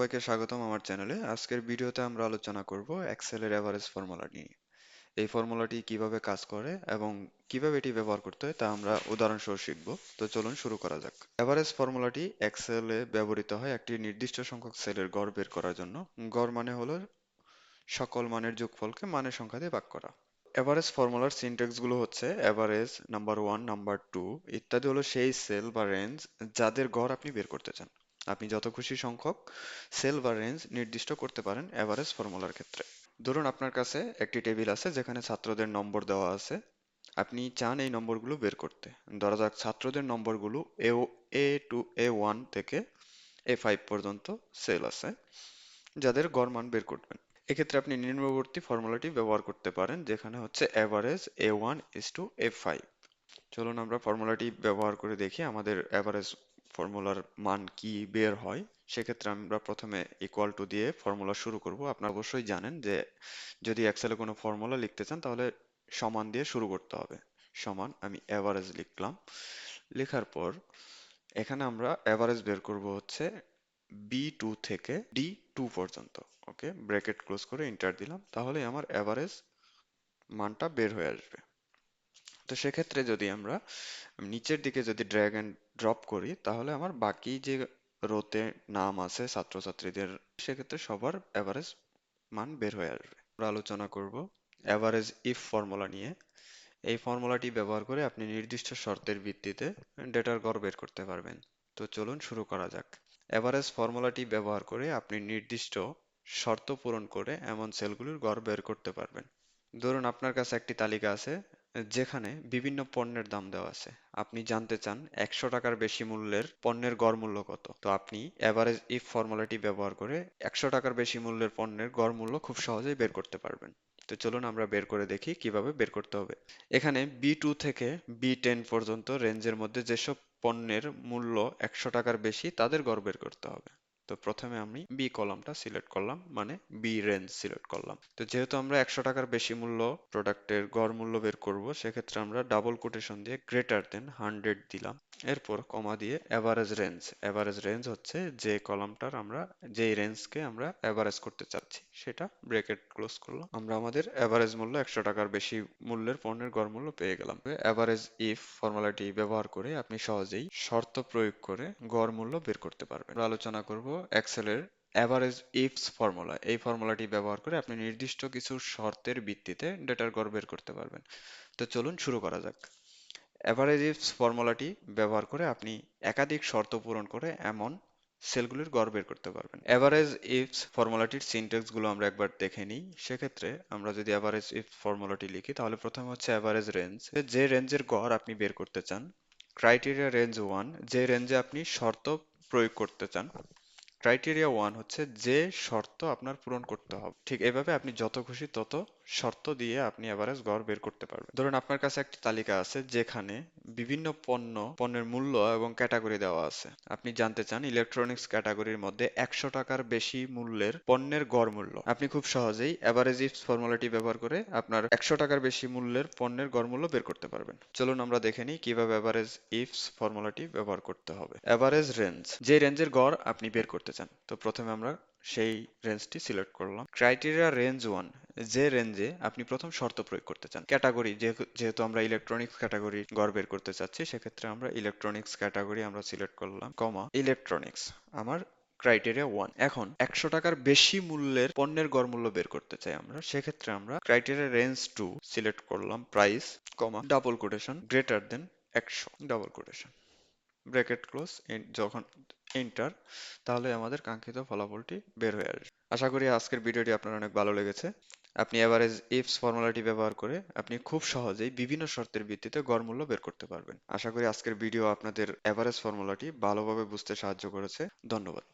সবাইকে স্বাগতম আমার চ্যানেলে। আজকের ভিডিওতে আমরা আলোচনা করব এক্সেলের এভারেজ ফর্মুলা নিয়ে। এই ফর্মুলাটি কিভাবে কাজ করে এবং কিভাবে এটি ব্যবহার করতে হয় তা আমরা উদাহরণ সহ শিখব। তো চলুন শুরু করা যাক। এভারেজ ফর্মুলাটি এক্সেলে ব্যবহৃত হয় একটি নির্দিষ্ট সংখ্যক সেলের গড় বের করার জন্য। গড় মানে হলো সকল মানের যোগফলকে মানের সংখ্যা দিয়ে ভাগ করা। এভারেজ ফর্মুলার সিনট্যাক্স গুলো হচ্ছে average, number one, number two ইত্যাদি হলো সেই সেল বা রেঞ্জ যাদের গড় আপনি বের করতে চান। আপনি যত খুশি সংখ্যক সেল বা রেঞ্জ নির্দিষ্ট করতে পারেন এভারেজ ফর্মুলার ক্ষেত্রে। ধরুন আপনার কাছে একটি টেবিল আছে যেখানে ছাত্রদের নম্বর দেওয়া আছে। আপনি চান এই নম্বরগুলো বের করতে। ধরা যাক ছাত্রদের নম্বরগুলো এ ওয়ান থেকে এ5 পর্যন্ত সেল আছে যাদের গড় মান বের করবেন। এক্ষেত্রে আপনি নিম্নবর্তী ফর্মুলাটি ব্যবহার করতে পারেন, যেখানে হচ্ছে এভারেজ এ1:এ5। চলুন আমরা ফর্মুলাটি ব্যবহার করে দেখি আমাদের এভারেজ ফর্মুলার মান কি বের হয়। সেক্ষেত্রে আমরা প্রথমে ইকুয়াল টু দিয়ে ফর্মুলা শুরু করব। আপনারা অবশ্যই জানেন যে যদি এক্সেলে কোনো ফর্মুলা লিখতে চান তাহলে সমান দিয়ে শুরু করতে হবে। সমান, আমি এভারেজ লিখলাম। লেখার পর এখানে আমরা এভারেজ বের করব হচ্ছে B2 থেকে D2 পর্যন্ত। ওকে, ব্র্যাকেট ক্লোজ করে এন্টার দিলাম, তাহলে আমার এভারেজ মানটা বের হয়ে আসবে। তো সেক্ষেত্রে যদি আমরা নিচের দিকে যদি ড্র্যাগ এন্ড ড্রপ করি তাহলে আমার বাকি যে রোতে নাম আছে ছাত্রছাত্রীদের, সেক্ষেত্রে সবার এভারেজ মান বের হয়ে আসবে। আমরা আলোচনা করব এভারেজ ইফ ফর্মুলা নিয়ে। এই ফর্মুলাটি ব্যবহার করে আপনি নির্দিষ্ট শর্তের ভিত্তিতে ডেটার গড় বের করতে পারবেন। তো চলুন শুরু করা যাক। এভারেজ ফর্মুলাটি ব্যবহার করে আপনি নির্দিষ্ট শর্ত পূরণ করে এমন সেলগুলির গড় বের করতে পারবেন। ধরুন আপনার কাছে একটি তালিকা আছে যেখানে বিভিন্ন পণ্যের দাম দেওয়া আছে। আপনি জানতে চান 100 টাকার বেশি মূল্যের পণ্যের গড় মূল্য কত। তো আপনি এভারেজ ইফ ফর্মুলাটি ব্যবহার করে 100 টাকার বেশি মূল্যের পণ্যের গড় মূল্য খুব সহজেই বের করতে পারবেন। তো চলুন আমরা বের করে দেখি কিভাবে বের করতে হবে। এখানে B2 থেকে B10 পর্যন্ত রেঞ্জের মধ্যে যেসব পণ্যের মূল্য 100 টাকার বেশি তাদের গড় বের করতে হবে। তো প্রথমে আমি বি কলামটা সিলেক্ট করলাম, মানে বি রেঞ্জ সিলেক্ট করলাম। তো যেহেতু আমরা 100 টাকার বেশি মূল্য প্রোডাক্টের গড় মূল্য বের করব, সেক্ষেত্রে আমরা ডাবল কোটেশন দিয়ে গ্রেটার দেন 100 দিলাম। এরপর কমা দিয়ে এভারেজ রেঞ্জ। এভারেজ রেঞ্জ হচ্ছে যে কলামটার আমরা যেই রেঞ্জকে আমরা এভারেজ করতে চাচ্ছি সেটা, ব্রেকেট ক্লোজ করলাম। আমরা আমাদের এভারেজ মূল্য 100 টাকার বেশি মূল্যের পণ্যের গড় মূল্য পেয়ে গেলাম। এভারেজ ইফ ফর্মুলাটি ব্যবহার করে আপনি সহজেই শর্ত প্রয়োগ করে গড় মূল্য বের করতে পারবেন। আমরা আলোচনা করব এক্সেলের এভারেজ ইফস ফর্মুলা। এই ফর্মুলাটি ব্যবহার করে আপনি নির্দিষ্ট কিছু শর্তের ভিত্তিতে ডেটার গড় বের করতে পারবেন। তো চলুন শুরু করা যাক। এভারেজ ইফস ফর্মুলাটি ব্যবহার করে আপনি একাধিক শর্ত পূরণ করে এমন সেলগুলির গড় বের করতে পারবেন। এভারেজ ইফস ফর্মুলাটির সিনট্যাক্স গুলো আমরা একবার দেখে নিই। সেক্ষেত্রে আমরা যদি এভারেজ ইফ ফর্মুলাটি লিখি তাহলে প্রথমে হচ্ছে এভারেজ রেঞ্জ, যে রেঞ্জের গড় আপনি বের করতে চান। ক্রাইটেরিয়া রেঞ্জ ওয়ান, যে রেঞ্জে আপনি শর্ত প্রয়োগ করতে চান। ক্রাইটেরিয়া ওয়ান হচ্ছে যে শর্ত আপনার পূরণ করতে হবে। ঠিক এভাবে আপনি যত খুশি তত শর্ত দিয়ে আপনি এভারেজ গড় বের করতে পারবেন। ধরুন আপনার কাছে একটি তালিকা আছে যেখানে বিভিন্ন পণ্যের মূল্য এবং ক্যাটাগরি দেওয়া আছে। আপনি জানতে চান ইলেকট্রনিক্স ক্যাটাগরির মধ্যে 100 টাকার বেশি মূল্যের পণ্যের গড় মূল্য। আপনি খুব সহজেই এভারেজ ইফস ফর্মুলাটি ব্যবহার করে আপনার 100 টাকার বেশি মূল্যের পণ্যের গড় মূল্য বের করতে পারবেন। চলুন আমরা দেখে নিই কিভাবে এভারেজ ইফস ফর্মুলাটি ব্যবহার করতে হবে। এভারেজ রেঞ্জ, যে রেঞ্জের গড় আপনি বের করতে চান। তো প্রথমে আমরা সেই রেঞ্জটি সিলেক্ট করলাম। ক্রাইটেরিয়া রেঞ্জ ওয়ান, যে রেঞ্জে আপনি প্রথম শর্ত প্রয়োগ করতে চান। ক্যাটাগরি, যেহেতু আমরা ইলেকট্রনিক্স ক্যাটাগরি গড় বের করতে চাচ্ছি, সেক্ষেত্রে আমরা ইলেকট্রনিক্স ক্যাটাগরি আমরা সিলেক্ট করলাম, কমা ইলেকট্রনিক্স আমার ক্রাইটেরিয়া ওয়ান। এখন 100 টাকার বেশি মূল্যের পণ্যের গড় মূল্য বের করতে চাই আমরা, সেক্ষেত্রে আমরা ক্রাইটেরিয়া রেঞ্জ টু সিলেক্ট করলাম, প্রাইস, কমা double quotation, greater than 100, double quotation, bracket close. যখন এন্টার, তাহলে আমাদের কাঙ্ক্ষিত ফলাফলটি বের হয়ে আসবে। আশা করি আজকের ভিডিওটি আপনার অনেক ভালো লেগেছে। আপনি এভারেজ ইফস ফর্মুলাটি ব্যবহার করে আপনি খুব সহজেই বিভিন্ন শর্তের ভিত্তিতে গড় মূল্য বের করতে পারবেন। আশা করি আজকের ভিডিও আপনাদের এভারেজ ফর্মুলাটি ভালোভাবে বুঝতে সাহায্য করেছে। ধন্যবাদ।